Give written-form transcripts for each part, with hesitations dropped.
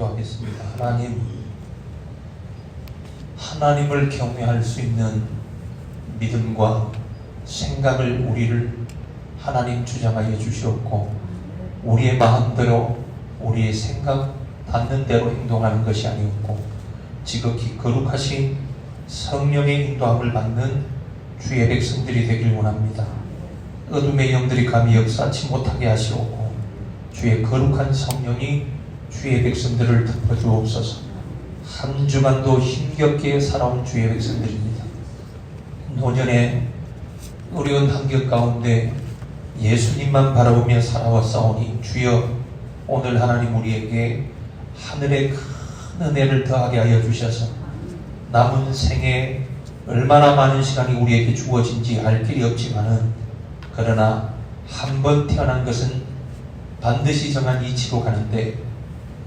기도하겠습니다. 하나님을 경외할 수 있는 믿음과 생각을 우리를 하나님 주장하여 주시옵고, 우리의 마음대로 우리의 생각 닿는 대로 행동하는 것이 아니었고 지극히 거룩하신 성령의 인도함을 받는 주의 백성들이 되길 원합니다. 어둠의 영들이 감히 역사치 못하게 하시옵고, 주의 거룩한 성령이 주의 백성들을 덮어주옵소서. 한 주간도 힘겹게 살아온 주의 백성들입니다. 노년의 어려운 환경 가운데 예수님만 바라보며 살아왔사오니, 주여 오늘 하나님 우리에게 하늘의 큰 은혜를 더하게 하여 주셔서 남은 생에 얼마나 많은 시간이 우리에게 주어진지 알 길이 없지만은, 그러나 한 번 태어난 것은 반드시 정한 이치로 가는데,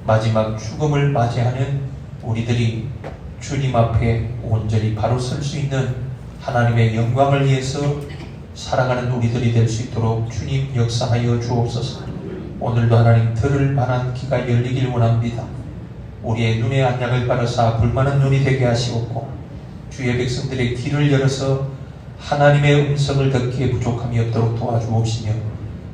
마지막 죽음을 맞이하는 우리들이 주님 앞에 온전히 바로 설 수 있는 하나님의 영광을 위해서 살아가는 우리들이 될 수 있도록 주님 역사하여 주옵소서. 오늘도 하나님 들을 만한 귀가 열리길 원합니다. 우리의 눈의 안약을 가려사 불만한 눈이 되게 하시옵고, 주의 백성들의 귀를 열어서 하나님의 음성을 듣기에 부족함이 없도록 도와주옵시며,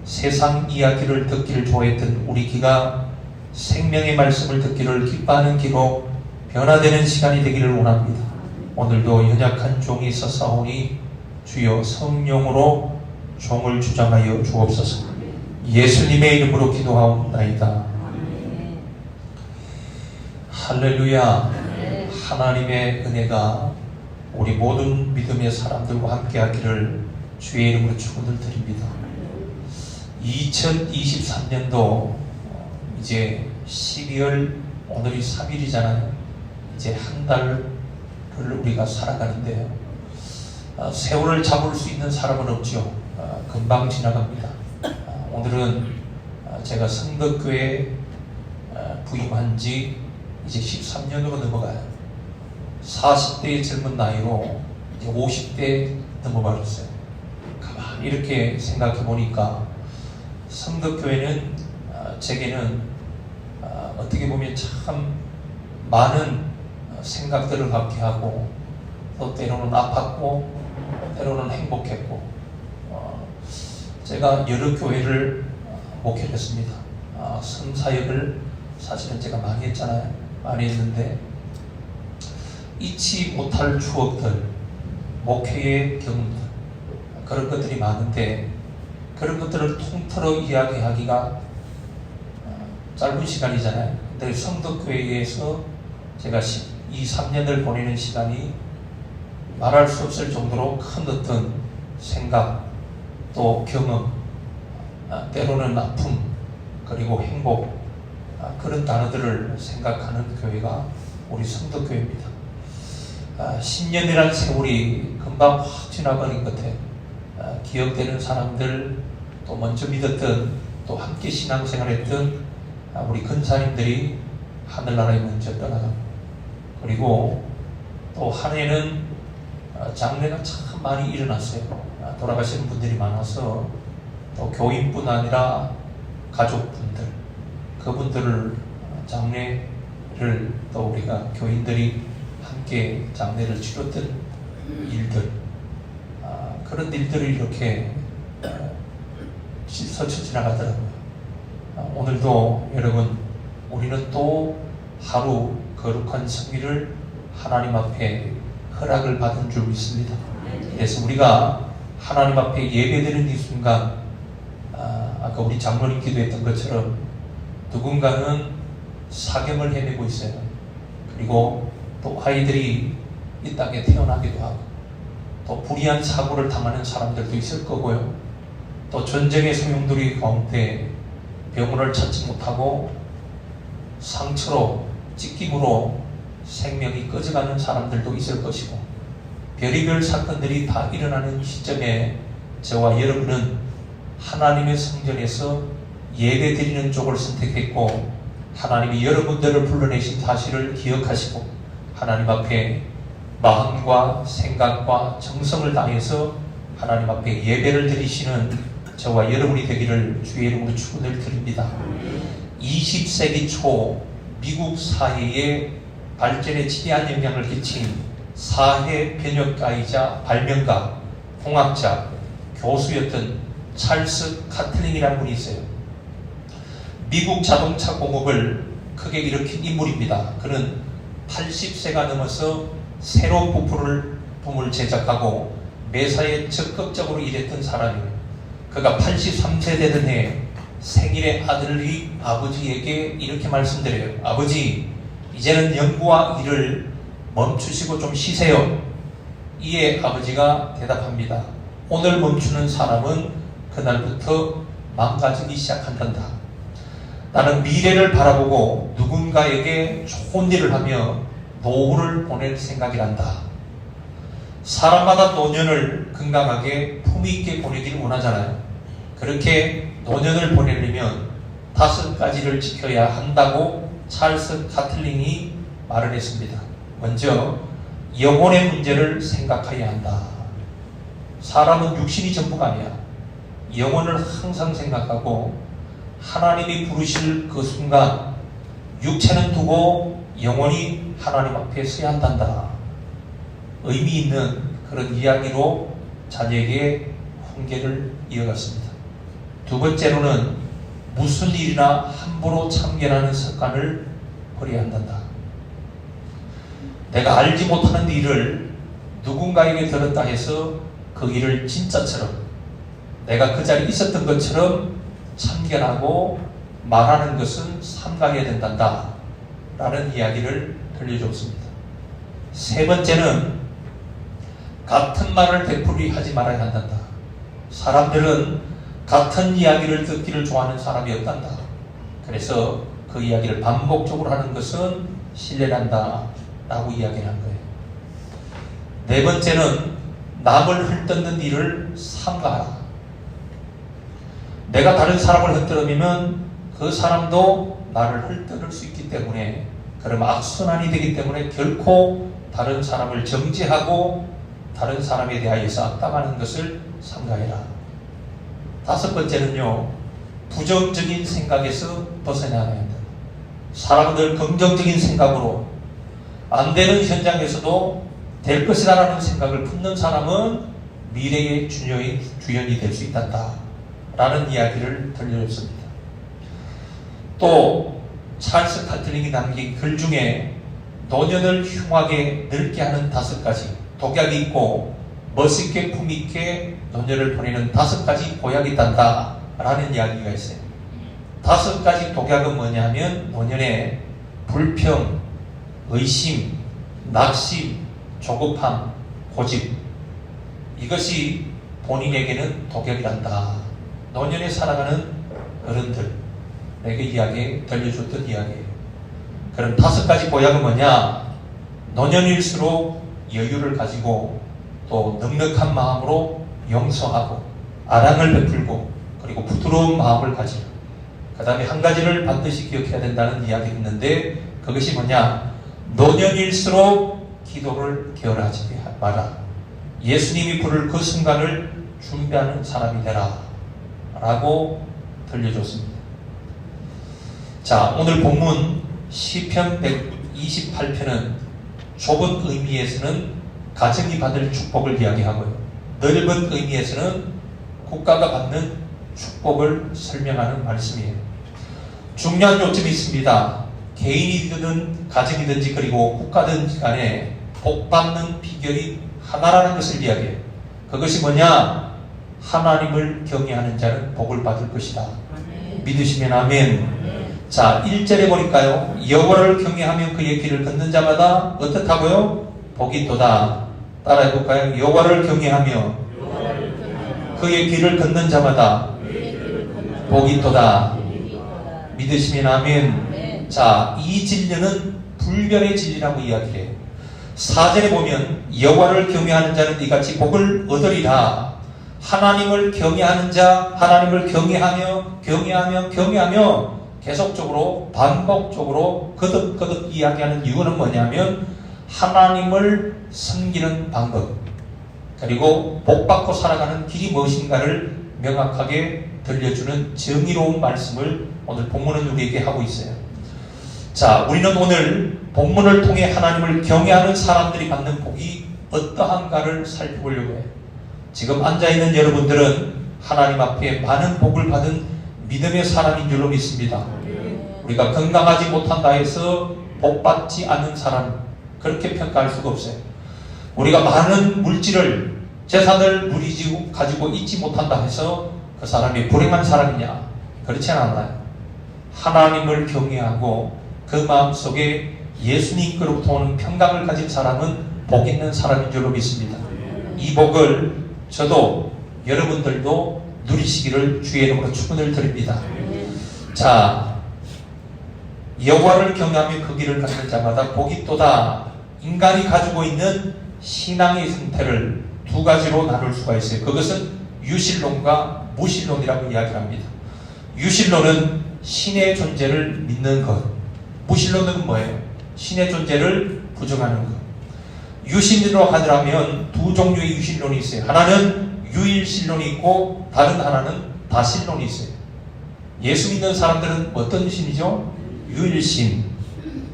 세상 이야기를 듣기를 좋아했던 우리 귀가 생명의 말씀을 듣기를 기뻐하는 귀로 변화되는 시간이 되기를 원합니다. 오늘도 연약한 종이 있었사오니 주여 성령으로 종을 주장하여 주옵소서. 예수님의 이름으로 기도하옵나이다. 할렐루야. 하나님의 은혜가 우리 모든 믿음의 사람들과 함께하기를 주의 이름으로 축원을 드립니다. 2023년도 이제 12월 오늘이 3일이잖아요. 이제 한 달을 우리가 살아가는데요. 세월을 잡을 수 있는 사람은 없죠. 금방 지나갑니다. 오늘은 제가 성덕교회에 부임한 지 이제 13년으로 넘어가요. 40대의 젊은 나이로 이제 50대 넘어버렸어요. 가만히 이렇게 생각해 보니까 성덕교회는 제게는 어떻게 보면 참 많은 생각들을 갖게 하고, 또 때로는 아팠고 때로는 행복했고, 제가 여러 교회를 목회했습니다. 선사역을 사실은 제가 많이 했잖아요. 많이 했는데 잊지 못할 추억들, 목회의 경험들, 그런 것들이 많은데, 그런 것들을 통틀어 이야기하기가 짧은 시간이잖아요. 근데 성덕교회에서 제가 3년을 보내는 시간이 말할 수 없을 정도로 큰 어떤 생각, 또 경험, 때로는 아픔, 그리고 행복, 그런 단어들을 생각하는 교회가 우리 성덕교회입니다. 10년이라는 세월이 금방 확 지나버린 것 같아요. 기억되는 사람들, 또 먼저 믿었던, 또 함께 신앙생활했던 우리 근사님들이 하늘나라에 먼저 떠나가고, 그리고 또 한 해는 장례가 참 많이 일어났어요. 돌아가시는 분들이 많아서, 또 교인뿐 아니라 가족분들, 그분들을 장례를, 또 우리가 교인들이 함께 장례를 치렀던 일들, 그런 일들이 이렇게 스쳐 지나가더라고요. 오늘도 여러분, 우리는 또 하루 거룩한 성일을 하나님 앞에 허락을 받은 줄 믿습니다. 그래서 우리가 하나님 앞에 예배드리는 이 순간, 아까 우리 장로님 기도했던 것처럼 누군가는 사경을 헤매고 있어요. 그리고 또 아이들이 이 땅에 태어나기도 하고, 또 불의한 사고를 당하는 사람들도 있을 거고요. 또 전쟁의 소용돌이 가운데 병원을 찾지 못하고 상처로, 찢김으로 생명이 꺼져가는 사람들도 있을 것이고, 별의별 사건들이 다 일어나는 시점에 저와 여러분은 하나님의 성전에서 예배드리는 쪽을 선택했고, 하나님이 여러분들을 불러내신 사실을 기억하시고 하나님 앞에 마음과 생각과 정성을 다해서 하나님 앞에 예배를 드리시는 저와 여러분이 되기를 주의 이름으로 축원을 드립니다. 20세기 초 미국 사회의 발전에 지대한 영향을 끼친 사회 변혁가이자 발명가, 공학자, 교수였던 찰스 카틀링이라는 분이 있어요. 미국 자동차 공업을 크게 일으킨 인물입니다. 그는 80세가 넘어서 새로운 부품을 제작하고 매사에 적극적으로 일했던 사람이에요. 그가 83세 되던 해에 생일에 아들이 아버지에게 이렇게 말씀드려요. 아버지, 이제는 연구와 일을 멈추시고 좀 쉬세요. 이에 아버지가 대답합니다. 오늘 멈추는 사람은 그날부터 망가지기 시작한단다. 나는 미래를 바라보고 누군가에게 좋은 일을 하며 노후를 보낼 생각이란다. 사람마다 노년을 건강하게 품위있게 보내기를 원하잖아요. 그렇게 노년을 보내려면 5가지를 지켜야 한다고 찰스 카틀링이 말을 했습니다. 먼저 영혼의 문제를 생각해야 한다. 사람은 육신이 전부가 아니야. 영혼을 항상 생각하고 하나님이 부르실 그 순간 육체는 두고 영혼이 하나님 앞에 서야 한단다. 의미 있는 그런 이야기로 자녀에게 훈계를 이어갔습니다. 두 번째로는 무슨 일이나 함부로 참견하는 습관을 버려야 한단다. 내가 알지 못하는 일을 누군가에게 들었다 해서 그 일을 진짜처럼 내가 그 자리에 있었던 것처럼 참견하고 말하는 것은 삼가해야 된단다 라는 이야기를 들려줬습니다. 세 번째는 같은 말을 되풀이 하지 말아야 한단다. 사람들은 같은 이야기를 듣기를 좋아하는 사람이 없단다. 그래서 그 이야기를 반복적으로 하는 것은 신뢰한다 라고 이야기를 한 거예요. 네 번째는 남을 헐뜯는 일을 삼가하라. 내가 다른 사람을 헐뜯으면 그 사람도 나를 헐뜯을 수 있기 때문에, 그럼 악순환이 되기 때문에 결코 다른 사람을 정죄하고 다른 사람에 대하여서 악담하는 것을 삼가해라. 다섯 번째는요, 부정적인 생각에서 벗어나야 한다. 사람들 긍정적인 생각으로 안 되는 현장에서도 될 것이다라는 생각을 품는 사람은 미래의 주연이 될 수 있단다 라는 이야기를 들려줬습니다. 또 찰스 카틀링이 남긴 글 중에 노년을 흉하게 늙게 하는 5가지 독약이 있고 멋있게 품있게 노년을 보내는 5가지 보약이 있단다 라는 이야기가 있어요. 5가지 독약은 뭐냐면 노년에 불평, 의심, 낙심, 조급함, 고집, 이것이 본인에게는 독약이란다. 노년에 살아가는 어른들에게 이야기 들려줬던 이야기예요. 그럼 5가지 보약은 뭐냐? 노년일수록 여유를 가지고 또 넉넉한 마음으로 용서하고 아랑을 베풀고 그리고 부드러운 마음을 가지고, 그 다음에 한 가지를 반드시 기억해야 된다는 이야기가 있는데, 그것이 뭐냐? 노년일수록 기도를 게을리하지 마라. 예수님이 부를 그 순간을 준비하는 사람이 되라 라고 들려줬습니다. 자, 오늘 본문 시편 128편은 좁은 의미에서는 가정이 받을 축복을 이야기하고요, 넓은 의미에서는 국가가 받는 축복을 설명하는 말씀이에요. 중요한 요점이 있습니다. 개인이든 가정이든지 그리고 국가든지 간에 복 받는 비결이 하나라는 것을 이야기해요. 그것이 뭐냐? 하나님을 경외하는 자는 복을 받을 것이다. 믿으시면 아멘. 자, 1절에 보니까요, 여호와를 경외하며 그의 길을 걷는 자마다 어떻다고요? 복이 있도다. 따라해 볼까요? 여호와를 경외하며 그의 길을 걷는 자마다 복이 있도다. 믿으시면 아멘. 자, 이 진리는 불변의 진리라고 이야기해요. 4절에 보면 여호와를 경외하는 자는 이같이 복을 얻으리라. 하나님을 경외하는 자, 하나님을 경외하며 계속적으로 반복적으로 거듭거듭 이야기하는 이유는 뭐냐면 하나님을 섬기는 방법, 그리고 복받고 살아가는 길이 무엇인가를 명확하게 들려주는 정의로운 말씀을 오늘 본문은 우리에게 하고 있어요. 자, 우리는 오늘 본문을 통해 하나님을 경외하는 사람들이 받는 복이 어떠한가를 살펴보려고 해요. 지금 앉아있는 여러분들은 하나님 앞에 많은 복을 받은 믿음의 사람인 줄로 믿습니다. 우리가 건강하지 못한다 해서 복받지 않는 사람, 그렇게 평가할 수가 없어요. 우리가 많은 물질을, 재산을 누리지 가지고 있지 못한다 해서 그 사람이 불행한 사람이냐? 그렇지 않아요. 하나님을 경외하고 그 마음속에 예수님께로부터 오는 평강을 가진 사람은 복 있는 사람인 줄로 믿습니다. 이 복을 저도 여러분들도 누리시기를 주의 이름으로 축원을 드립니다. 자, 여호와를 경외하며 그 길을 가는 자마다 복이 있도다. 인간이 가지고 있는 신앙의 상태를 두 가지로 나눌 수가 있어요. 그것은 유실론과 무실론이라고 이야기합니다. 유실론은 신의 존재를 믿는 것, 무실론은 뭐예요? 신의 존재를 부정하는 것. 유신론으로 가더라면 두 종류의 유실론이 있어요. 하나는 유일신론이 있고 다른 하나는 다신론이 있어요. 예수 믿는 사람들은 어떤 신이죠? 유일신.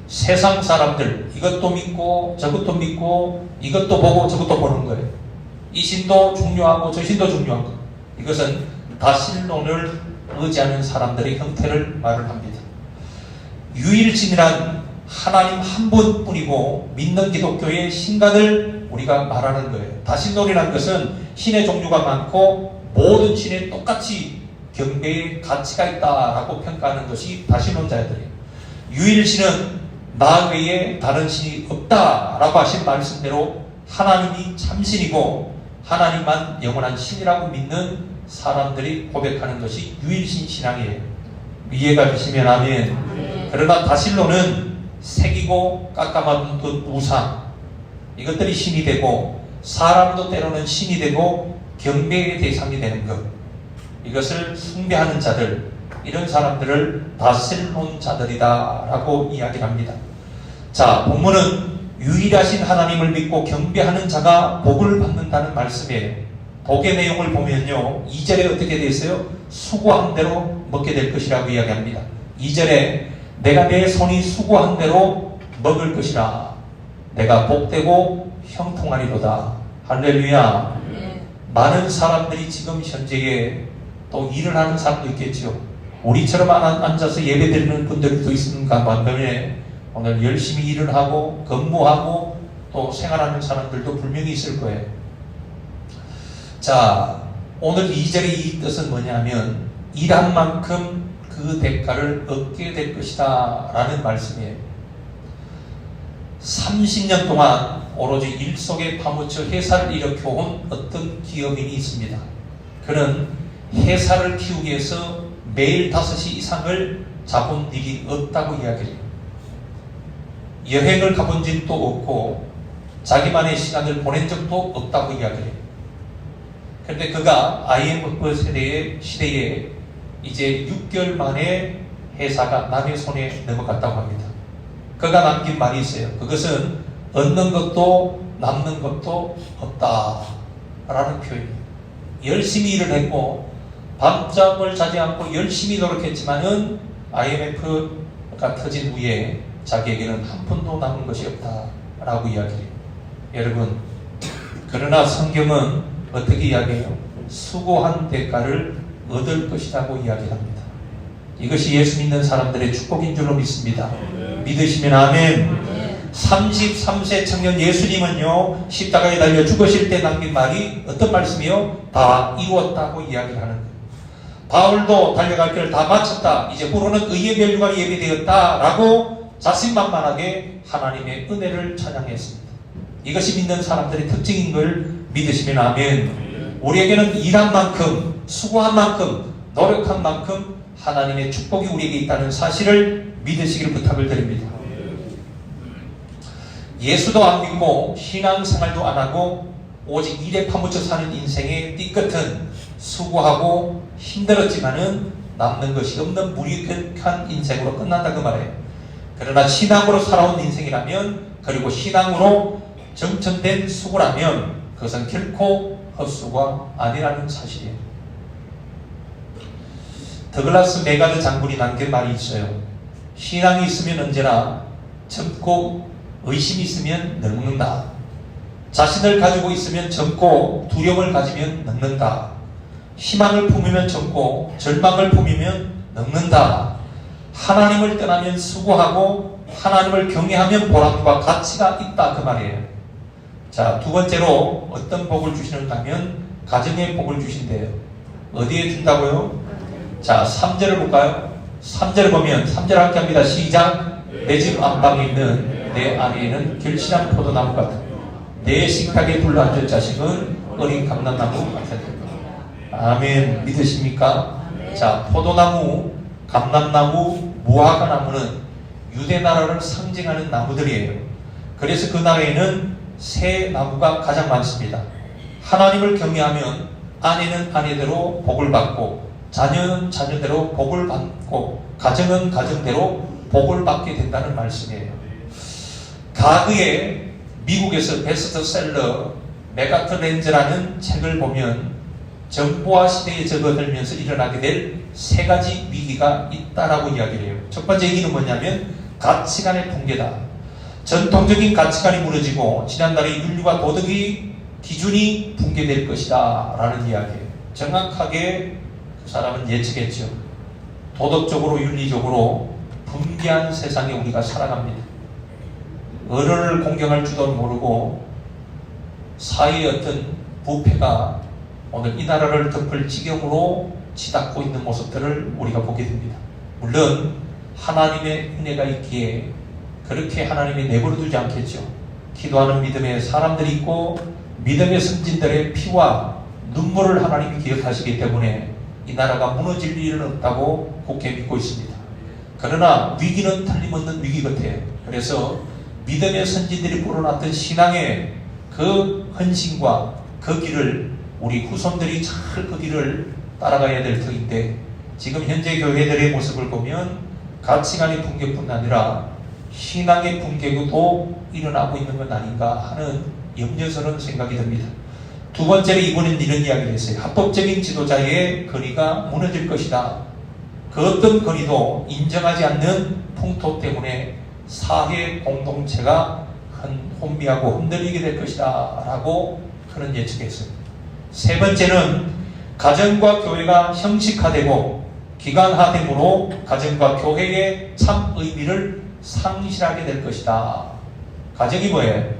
세상 사람들 이것도 믿고 저것도 믿고 이것도 보고 저것도 보는 거예요. 이 신도 중요하고 저 신도 중요한 거. 이것은 다신론을 의지하는 사람들의 형태를 말을 합니다. 유일신이란 하나님 한 분뿐이고 믿는 기독교의 신간을 우리가 말하는 거예요. 다신론이라는 것은 신의 종류가 많고 모든 신에 똑같이 경배의 가치가 있다라고 평가하는 것이 다신론자들이에요. 유일신은 나 외에 다른 신이 없다라고 하신 말씀대로 하나님이 참신이고 하나님만 영원한 신이라고 믿는 사람들이 고백하는 것이 유일신 신앙이에요. 이해가 되시면 아멘. 그러나 다신론은 새기고 깎아맞은 우상, 이것들이 신이 되고 사람도 때로는 신이 되고 경배의 대상이 되는 것, 이것을 숭배하는 자들, 이런 사람들을 다신론자들이다 라고 이야기합니다. 자, 본문은 유일하신 하나님을 믿고 경배하는 자가 복을 받는다는 말씀이에요. 복의 내용을 보면요, 2절에 어떻게 되어 있어요? 수고한 대로 먹게 될 것이라고 이야기합니다. 2절에 내가 내 손이 수고한 대로 먹을 것이라. 내가 복되고 형통하리로다. 할렐루야. 많은 사람들이 지금 현재에 또 일을 하는 사람도 있겠죠. 우리처럼 앉아서 예배 드리는 분들도 있는가 반면에 오늘 열심히 일을 하고 근무하고 또 생활하는 사람들도 분명히 있을 거예요. 자, 오늘 2절의 이 뜻은 뭐냐면 일한 만큼 그 대가를 얻게 될 것이다 라는 말씀이에요. 30년 동안 오로지 일 속에 파묻혀 회사를 일으켜온 어떤 기업인이 있습니다. 그는 회사를 키우기 위해서 매일 5시 이상을 자본 일이 없다고 이야기해요. 여행을 가본 적도 없고 자기만의 시간을 보낸 적도 없다고 이야기해요. 그런데 그가 IMF 시대에 이제 6개월 만에 회사가 남의 손에 넘어갔다고 합니다. 그가 남긴 말이 있어요. 그것은 얻는 것도 남는 것도 없다라는 표현이에요. 열심히 일을 했고 밤잠을 자지 않고 열심히 노력했지만은 IMF가 터진 후에 자기에게는 한 푼도 남은 것이 없다라고 이야기해요. 여러분, 그러나 성경은 어떻게 이야기해요? 수고한 대가를 얻을 것이라고 이야기합니다. 이것이 예수 믿는 사람들의 축복인 줄로 믿습니다. 믿으시면 아멘. 33세 청년 예수님은요, 십자가에 달려 죽으실 때 남긴 말이 어떤 말씀이요? 다 이루었다고 이야기를 하는 거예요. 바울도 달려갈 길을 다 마쳤다. 이제 후로는 의의 멸류관이 예비되었다 라고 자신만만하게 하나님의 은혜를 찬양했습니다. 이것이 믿는 사람들의 특징인 걸 믿으시면 아멘. 우리에게는 일한 만큼, 수고한 만큼, 노력한 만큼 하나님의 축복이 우리에게 있다는 사실을 믿으시기를 부탁을 드립니다. 예수도 안 믿고 신앙생활도 안 하고 오직 일에 파묻혀 사는 인생의 띠끝은 수고하고 힘들었지만은 남는 것이 없는 무익한 인생으로 끝난다 그 말이에요. 그러나 신앙으로 살아온 인생이라면, 그리고 신앙으로 정천된 수고라면 그것은 결코 헛수고가 아니라는 사실이에요. 더글라스 메가드 장군이 남긴 말이 있어요. 신앙이 있으면 언제나 젊고 의심이 있으면 늙는다. 자신을 가지고 있으면 젊고 두려움을 가지면 늙는다. 희망을 품으면 젊고 절망을 품으면 늙는다. 하나님을 떠나면 수고하고 하나님을 경외하면 보람과 가치가 있다 그 말이에요. 자, 두 번째로 어떤 복을 주시는가 하면 가정의 복을 주신대요. 어디에 준다고요? 자, 3절을 볼까요? 3절을 보면 3절 함께 합니다. 시작. 내 집 안방에 있는 내 아내에는 결실한 포도나무 같은 내 식탁에 둘러앉을 자식은 어린 감람나무 같은. 아멘. 믿으십니까? 자, 포도나무, 감람나무, 무화과나무는 유대 나라를 상징하는 나무들이에요. 그래서 그 나라에는 새 나무가 가장 많습니다. 하나님을 경외하면 아내는 아내대로 복을 받고 자녀는 자녀대로 복을 받고 가정은 가정대로 복을 받게 된다는 말씀이에요. 가그에 미국에서 베스트셀러 메가트렌즈라는 책을 보면 정보화 시대에 접어들면서 일어나게 될 세 가지 위기가 있다라고 이야기를 해요. 첫 번째 위기는 뭐냐면 가치관의 붕괴다. 전통적인 가치관이 무너지고 지난날의 윤리와 도덕의 기준이 붕괴될 것이다 라는 이야기예요. 정확하게 그 사람은 예측했죠. 도덕적으로 윤리적으로 붕괴한 세상에 우리가 살아갑니다. 어른을 공경할 줄도 모르고 사회의 어떤 부패가 오늘 이 나라를 덮을 지경으로 치닫고 있는 모습들을 우리가 보게 됩니다. 물론 하나님의 은혜가 있기에 그렇게 하나님이 내버려 두지 않겠죠. 기도하는 믿음의 사람들이 있고 믿음의 선진들의 피와 눈물을 하나님이 기억하시기 때문에 이 나라가 무너질 일은 없다고 굳게 믿고 있습니다. 그러나 위기는 틀림없는 위기 같아요. 그래서 믿음의 선진들이 불어났던 신앙의 그 헌신과 그 길을 우리 후손들이 잘 그 길을 따라가야 될 터인데 지금 현재 교회들의 모습을 보면 가치관의 붕괴뿐 아니라 신앙의 붕괴도 일어나고 있는 건 아닌가 하는 염려스러운 생각이 듭니다. 두 번째로 이번엔 이런 이야기를 했어요. 합법적인 지도자의 거리가 무너질 것이다. 그 어떤 거리도 인정하지 않는 풍토 때문에 사회 공동체가 혼미하고 흔들리게 될 것이다 라고 그런 예측했어요. 세 번째는 가정과 교회가 형식화되고 기관화됨으로 가정과 교회의 참 의미를 상실하게 될 것이다. 가정이 뭐예요?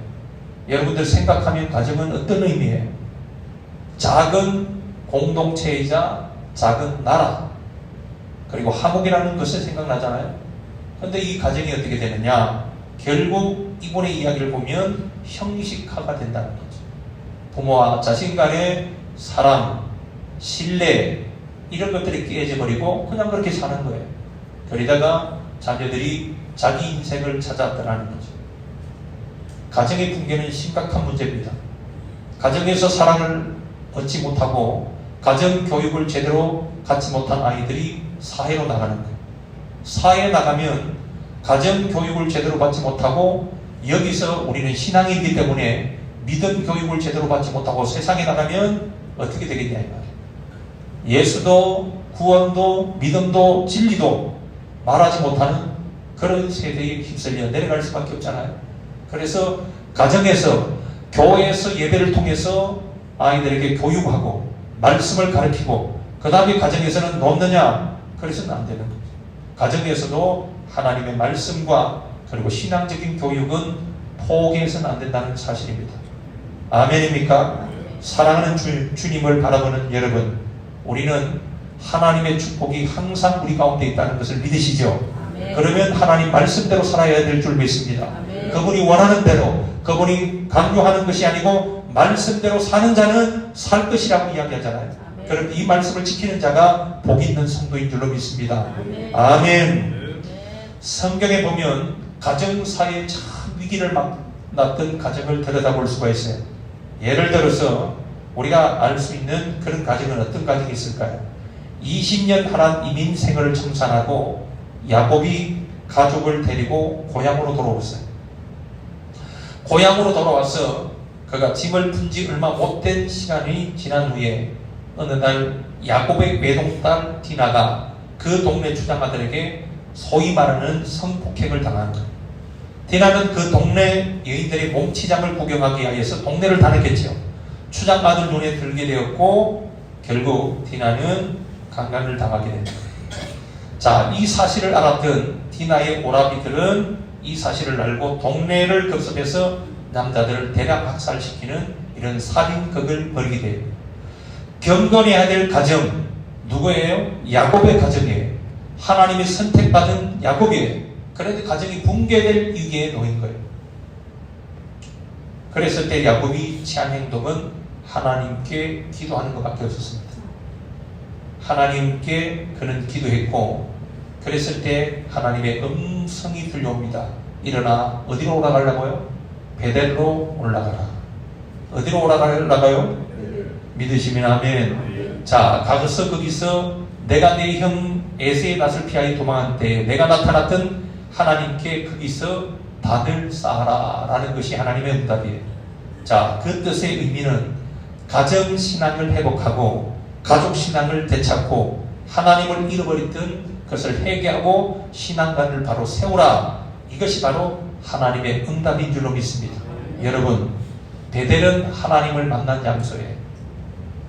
여러분들 생각하면 가정은 어떤 의미예요? 작은 공동체이자 작은 나라 그리고 화목이라는 것을 생각나잖아요. 그런데 이 가정이 어떻게 되느냐? 결국 이번의 이야기를 보면 형식화가 된다는 거죠. 부모와 자식 간의 사랑, 신뢰 이런 것들이 깨져 버리고 그냥 그렇게 사는 거예요. 그러다가 자녀들이 자기 인생을 찾아 떠나는 거죠. 가정의 붕괴는 심각한 문제입니다. 가정에서 사랑을 얻지 못하고 가정 교육을 제대로 갖지 못한 아이들이 사회로 나가는 거예요. 사회에 나가면 가정 교육을 제대로 받지 못하고 여기서 우리는 신앙이기 때문에 믿음 교육을 제대로 받지 못하고 세상에 나가면 어떻게 되겠냐 이 말이에요. 예수도 구원도 믿음도 진리도 말하지 못하는 그런 세대에 휩쓸려 내려갈 수밖에 없잖아요. 그래서 가정에서 교회에서 예배를 통해서 아이들에게 교육하고 말씀을 가르치고 그 다음에 가정에서는 놓느냐? 그래서는 안 되는 거죠. 가정에서도 하나님의 말씀과 그리고 신앙적인 교육은 포기해서는 안 된다는 사실입니다. 아멘입니까? 사랑하는 주님을 바라보는 여러분, 우리는 하나님의 축복이 항상 우리 가운데 있다는 것을 믿으시죠? 아멘. 그러면 하나님 말씀대로 살아야 될 줄 믿습니다. 아멘. 그분이 원하는 대로, 그분이 강요하는 것이 아니고 말씀대로 사는 자는 살 것이라고 이야기하잖아요. 아멘. 그럼 이 말씀을 지키는 자가 복 있는 성도인 줄로 믿습니다. 아멘. 아멘. 성경에 보면 가정사에 참 위기를 만났던 가정을 들여다볼 수가 있어요. 예를 들어서 우리가 알 수 있는 그런 가정은 어떤 가정이 있을까요? 20년 하란 이민 생활을 청산하고 야곱이 가족을 데리고 고향으로 돌아왔어요. 고향으로 돌아와서 그가 짐을 푼 지 얼마 못된 시간이 지난 후에 어느 날 야곱의 외동딸 디나가 그 동네 주장아들에게 소위 말하는 성폭행을 당한 거예요. 디나는 그 동네 여인들의 몸치장을 구경하기 위해서 동네를 다녔겠죠. 추장마들 눈에 들게 되었고 결국 디나는 강간을 당하게 됩니다. 자, 이 사실을 알았던 디나의 오라비들은 이 사실을 알고 동네를 급습해서 남자들을 대량 학살시키는 이런 살인극을 벌이게 돼요. 경건해야 될 가정 누구예요? 야곱의 가정이에요. 하나님이 선택받은 야곱이에요. 그런데 가정이 붕괴될 위기에 놓인 거예요. 그랬을 때 야곱이 취한 행동은 하나님께 기도하는 것밖에 없었습니다. 하나님께 그는 기도했고 그랬을 때 하나님의 음성이 들려옵니다. 일어나 어디로 올라가려고요? 베델로 올라가라. 어디로 올라가요? 믿으시면 아멘. 자, 가서 거기서 내가 내 형 에세의 낯을 피하여 도망한 때 내가 나타났던 하나님께 거기서 단을 쌓아라 라는 것이 하나님의 응답이에요. 자, 그 뜻의 의미는 가정신앙을 회복하고 가족신앙을 되찾고 하나님을 잃어버렸던 그것을 회개하고 신앙관을 바로 세우라. 이것이 바로 하나님의 응답인 줄로 믿습니다. 여러분, 베델은 하나님을 만난 장소예요.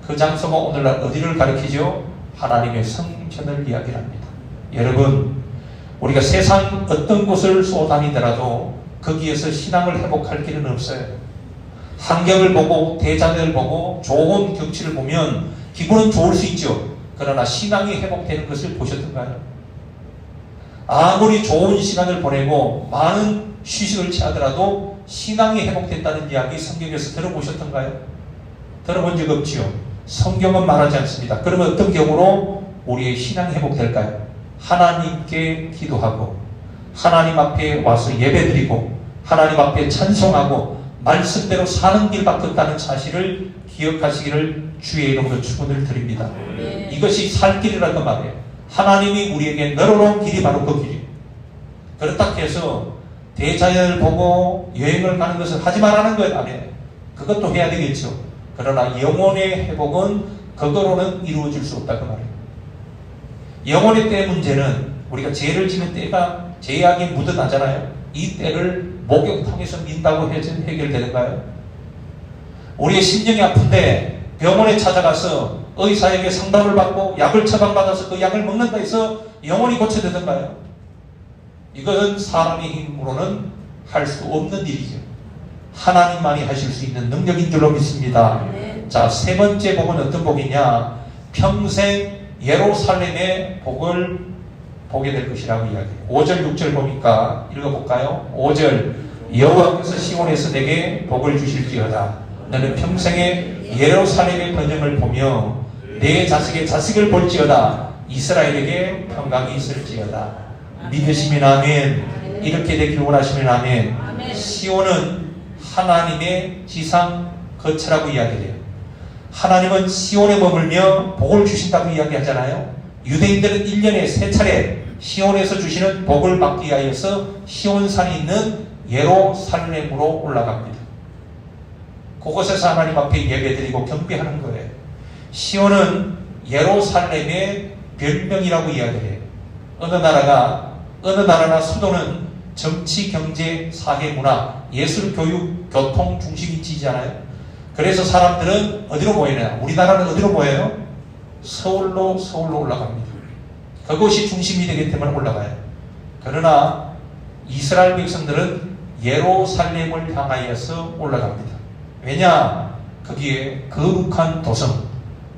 그 장소가 오늘날 어디를 가리키죠? 하나님의 성전을 이야기합니다. 여러분, 우리가 세상 어떤 곳을 쏘다니더라도 거기에서 신앙을 회복할 길은 없어요. 환경을 보고 대자들을 보고 좋은 경치를 보면 기분은 좋을 수 있죠. 그러나 신앙이 회복되는 것을 보셨던가요? 아무리 좋은 시간을 보내고 많은 휴식을 취하더라도 신앙이 회복된다는 이야기 성경에서 들어보셨던가요? 들어본 적 없지요. 성경은 말하지 않습니다. 그러면 어떤 경우로 우리의 신앙이 회복될까요? 하나님께 기도하고 하나님 앞에 와서 예배드리고 하나님 앞에 찬송하고 말씀대로 사는 길밖에 없다는 사실을 기억하시기를 주의 이름으로 축원을 드립니다. 이것이 살 길이라는 말이에요. 하나님이 우리에게 열어놓은 길이 바로 그 길이에요. 그렇다 해서 대자연을 보고 여행을 가는 것을 하지 말라는 것 아니에요. 그것도 해야 되겠죠. 그러나 영혼의 회복은 그거로는 이루어질 수 없다 그 말이에요. 영혼의 때 문제는 우리가 죄를 지는 때가 죄악이 묻어나잖아요. 이 때를 목욕탕에서 민다고 해서 해결되는가요? 우리의 심령이 아픈데 병원에 찾아가서 의사에게 상담을 받고 약을 처방받아서 그 약을 먹는다 해서 영혼이 고쳐지던가요? 이것은 사람의 힘으로는 할 수 없는 일이죠. 하나님만이 하실 수 있는 능력인 줄로 믿습니다. 자, 세 번째 복은 어떤 복이냐? 평생 예루살렘의 복을 보게 될 것이라고 이야기해요. 5절 6절 보니까 읽어볼까요? 5절 여호와께서 시온에서 내게 복을 주실지어다. 너는 평생에 예루살렘의 번영을 보며 내 자식의 자식을 볼지어다. 이스라엘에게 평강이 있을지어다. 믿으시면 아멘. 이렇게 되길 원하시면 아멘. 시온은 하나님의 지상 거처라고 이야기해요. 하나님은 시온에 머물며 복을 주신다고 이야기하잖아요. 유대인들은 1년에 3차례 시온에서 주시는 복을 받기 위하여서 시온산이 있는 예루살렘으로 올라갑니다. 그곳에서 하나님 앞에 예배드리고 경배하는 거예요. 시온은 예루살렘의 별명이라고 이야기해요. 어느 나라나 수도는 정치, 경제, 사회, 문화, 예술, 교육, 교통 중심이 지잖아요. 그래서 사람들은 어디로 모이냐? 우리나라는 어디로 모여요? 서울로 올라갑니다. 그것이 중심이 되기 때문에 올라가요. 그러나 이스라엘 백성들은 예루살렘을 향하여서 올라갑니다. 왜냐? 거기에 거룩한 도성,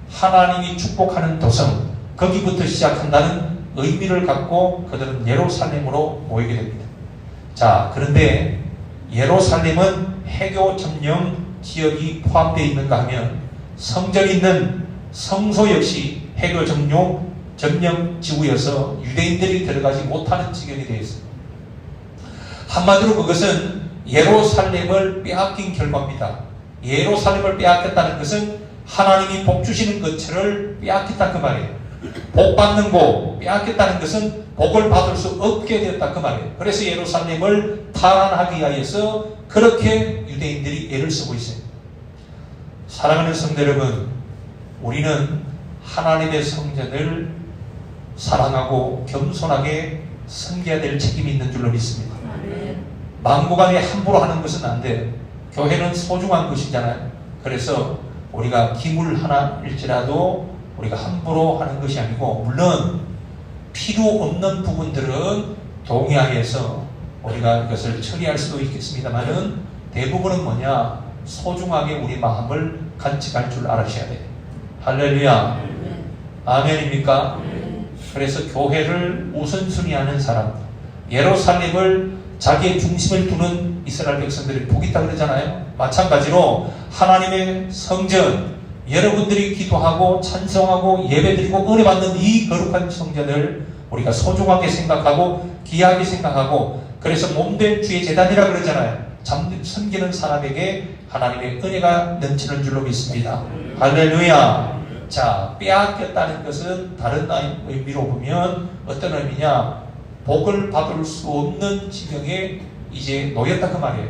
하나님이 축복하는 도성, 거기부터 시작한다는 의미를 갖고 그들은 예루살렘으로 모이게 됩니다. 자, 그런데 예루살렘은 해교 점령 지역이 포함되어 있는가 하면 성전이 있는 성소 역시 해교 점령 지구여서 유대인들이 들어가지 못하는 지경이 되어 있습니다. 한마디로 그것은 예루살렘을 빼앗긴 결과입니다. 예루살렘을 빼앗겼다는 것은 하나님이 복 주시는 것을 빼앗겼다 그 말이에요. 복 받는 복 빼앗겼다는 것은 복을 받을 수 없게 되었다 그 말이에요. 그래서 예루살렘을 탈환하기 위하여서 그렇게 유대인들이 애를 쓰고 있어요. 사랑하는 성도 여러분, 우리는 하나님의 성전을 사랑하고 겸손하게 섬겨야 될 책임이 있는 줄로 믿습니다. 막무가내 함부로 하는 것은 안 돼요. 교회는 소중한 것이잖아요. 그래서 우리가 기물 하나일지라도 우리가 함부로 하는 것이 아니고, 물론 필요 없는 부분들은 동의하에서 우리가 이것을 처리할 수도 있겠습니다만은 대부분은 뭐냐? 소중하게 우리 마음을 간직할 줄 알으셔야 돼요. 할렐루야. 아멘입니까? 그래서 교회를 우선순위하는 사람, 예루살렘을 자기의 중심을 두는 이스라엘 백성들이 복이 있다 그러잖아요. 마찬가지로 하나님의 성전, 여러분들이 기도하고 찬송하고 예배드리고 은혜받는 이 거룩한 성전을 우리가 소중하게 생각하고 귀하게 생각하고, 그래서 몸된 주의 재단이라 그러잖아요. 섬기는 사람에게 하나님의 은혜가 넘치는 줄로 믿습니다. 할렐루야. 자, 빼앗겼다는 것은 다른 의미로 보면 어떤 의미냐? 복을 받을 수 없는 지경에 이제 놓였다 그 말이에요.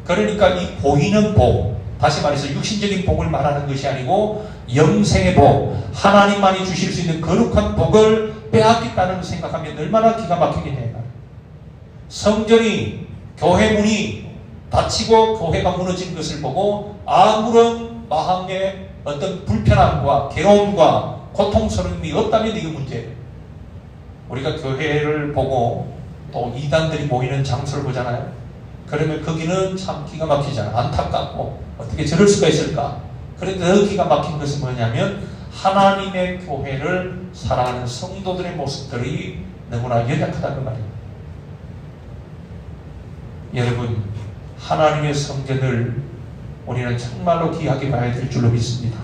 그러니까 이 보이는 복, 다시 말해서 육신적인 복을 말하는 것이 아니고 영생의 복, 하나님만이 주실 수 있는 거룩한 복을 빼앗겼다는 걸 생각하면 얼마나 기가 막히겠냐. 성전이, 교회 문이 닫히고 교회가 무너진 것을 보고 아무런 마음의 어떤 불편함과 괴로움과 고통스러움이 없다면 이게 문제예요. 우리가 교회를 보고 또 이단들이 모이는 장소를 보잖아요. 그러면 거기는 참 기가 막히잖아요. 안타깝고 어떻게 저럴 수가 있을까. 그런데 더 기가 막힌 것은 뭐냐면 하나님의 교회를 사랑하는 성도들의 모습들이 너무나 연약하다는 말입니다. 여러분, 하나님의 성전을 우리는 정말로 귀하게 봐야 될 줄로 믿습니다.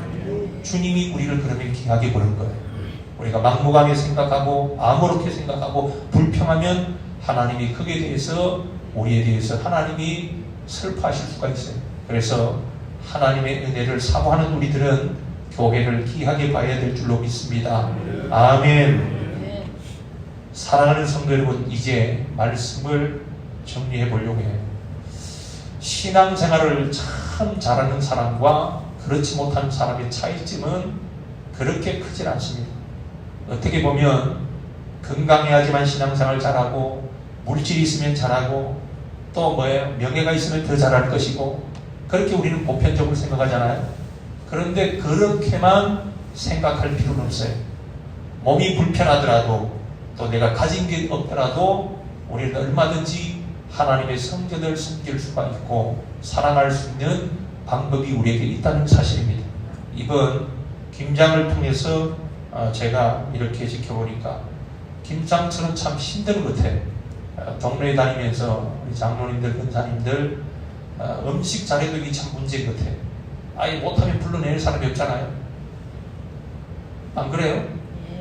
주님이 우리를 그러면 귀하게 보는 거예요. 우리가 막무가내 생각하고 아무렇게 생각하고 불평하면 하나님이 그에 대해서, 우리에 대해서 하나님이 슬퍼하실 수가 있어요. 그래서 하나님의 은혜를 사모하는 우리들은 교회를 귀하게 봐야 될 줄로 믿습니다. 아멘. 사랑하는 성도 여러분, 이제 말씀을 정리해 보려고 해요. 신앙생활을 참 잘하는 사람과 그렇지 못한 사람의 차이점은 그렇게 크진 않습니다. 어떻게 보면 건강해야지만 신앙생활 잘하고, 물질이 있으면 잘하고, 또 뭐예요? 명예가 있으면 더 잘할 것이고, 그렇게 우리는 보편적으로 생각하잖아요. 그런데 그렇게만 생각할 필요는 없어요. 몸이 불편하더라도, 또 내가 가진 게 없더라도 우리는 얼마든지 하나님의 성전을 섬길 수가 있고 사랑할 수 있는 방법이 우리에게 있다는 사실입니다. 이번 김장을 통해서 제가 이렇게 지켜보니까 김장철은 참 힘든 것 같아요. 동네에 다니면서 우리 장로님들, 권사님들 음식 잘해두기 참 문제인 것 같아요. 아예 못하면 불러내는 사람이 없잖아요. 안 그래요?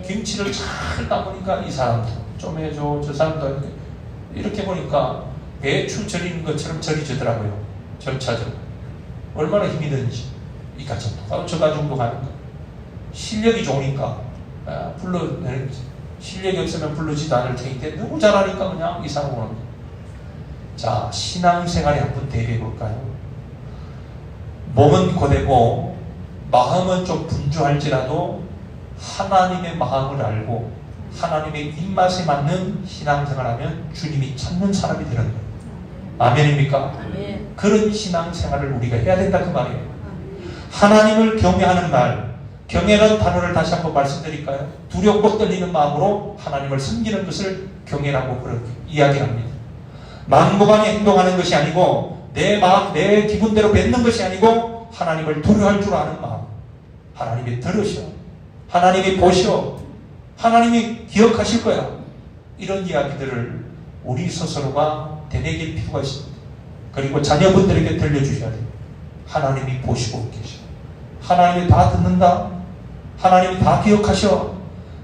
김치를 잘 담으니까 이 사람도 좀 해줘, 저 사람도 이렇게 보니까 배추 절이는 것처럼 절이지더라고요. 절차적으로. 얼마나 힘이 드는지. 이 가정도 가고 저 가정도 가는 거. 실력이 좋으니까 불러내는 거지. 실력이 없으면 부르지도 않을 테니까 너무 잘하니까 그냥 이 사람 오는 거예요. 자, 신앙생활에 한번 대비해 볼까요? 몸은 고되고 마음은 좀 분주할지라도 하나님의 마음을 알고 하나님의 입맛에 맞는 신앙생활하면 주님이 찾는 사람이 되는 거예요. 아멘입니까? 아멘. 그런 신앙생활을 우리가 해야 된다 그 말이에요. 하나님을 경외하는 말, 경외라는 단어를 다시 한번 말씀드릴까요? 두렵고 떨리는 마음으로 하나님을 섬기는 것을 경외라고 그렇게 이야기합니다. 막무가내 행동하는 것이 아니고 내 마음, 내 기분대로 뱉는 것이 아니고 하나님을 두려워할 줄 아는 마음. 하나님이 들으셔, 하나님이 보셔, 하나님이 기억하실 거야. 이런 이야기들을 우리 스스로가 되새길 필요가 있습니다. 그리고 자녀분들에게 들려주셔야 돼요. 하나님이 보시고 계셔. 하나님이 다 듣는다. 하나님이 다 기억하셔.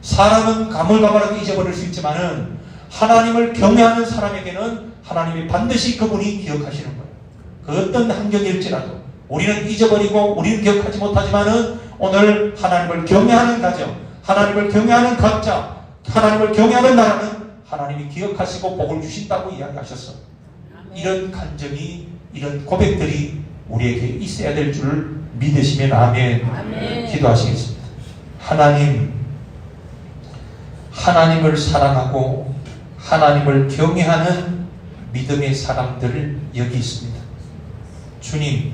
사람은 가물가물하게 잊어버릴 수 있지만은 하나님을 경외하는 사람에게는 하나님이 반드시 그분이 기억하시는 거예요. 그 어떤 환경일지라도 우리는 잊어버리고 우리는 기억하지 못하지만은 오늘 하나님을 경외하는 가정, 하나님을 경외하는 각자, 하나님을 경외하는 나라는 하나님이 기억하시고 복을 주신다고 이야기하셨어. 이런 간증이, 이런 고백들이 우리에게 있어야 될 줄 믿으시면 아멘. 아멘. 기도하시겠습니다. 하나님, 하나님을 사랑하고 하나님을 경외하는 믿음의 사람들을 여기 있습니다. 주님,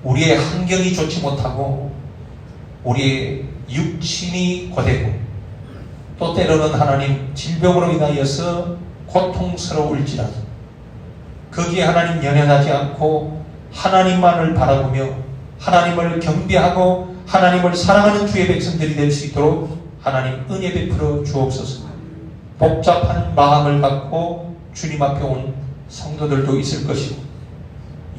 우리의 환경이 좋지 못하고 우리의 육신이 고되고 또 때로는 하나님 질병으로 인하여서 고통스러울지라도 거기에 하나님 연연하지 않고 하나님만을 바라보며 하나님을 경배하고 하나님을 사랑하는 주의 백성들이 될 수 있도록 하나님 은혜 베풀어 주옵소서. 복잡한 마음을 갖고 주님 앞에 온 성도들도 있을 것이고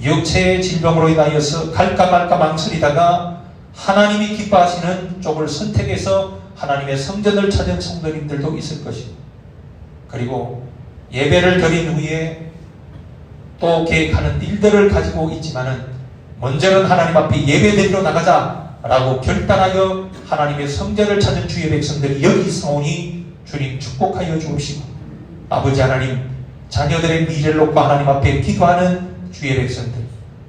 육체의 질병으로 인하여서 갈까 말까 망설이다가 하나님이 기뻐하시는 쪽을 선택해서 하나님의 성전을 찾은 성도님들도 있을 것이고 그리고 예배를 드린 후에 또 계획하는 일들을 가지고 있지만은 먼저는 하나님 앞에 예배드리러 나가자 라고 결단하여 하나님의 성전을 찾은 주의 백성들이 여기 있사오니 주님 축복하여 주옵시고 아버지 하나님 자녀들의 미래를 놓고 하나님 앞에 기도하는 주의 백성들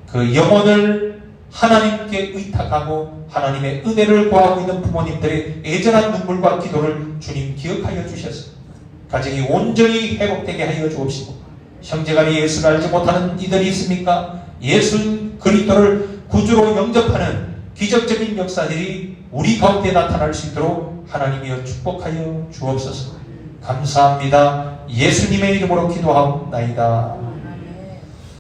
그 영혼을 하나님께 의탁하고 하나님의 은혜를 구하고 있는 부모님들의 애절한 눈물과 기도를 주님 기억하여 주셔서 가정이 온전히 회복되게 하여 주옵시고 형제간에 예수를 알지 못하는 이들이 있습니까? 예수 그리스도를 구주로 영접하는 기적적인 역사들이 우리 가운데 나타날 수 있도록 하나님이여 축복하여 주옵소서. 감사합니다. 예수님의 이름으로 기도하옵나이다.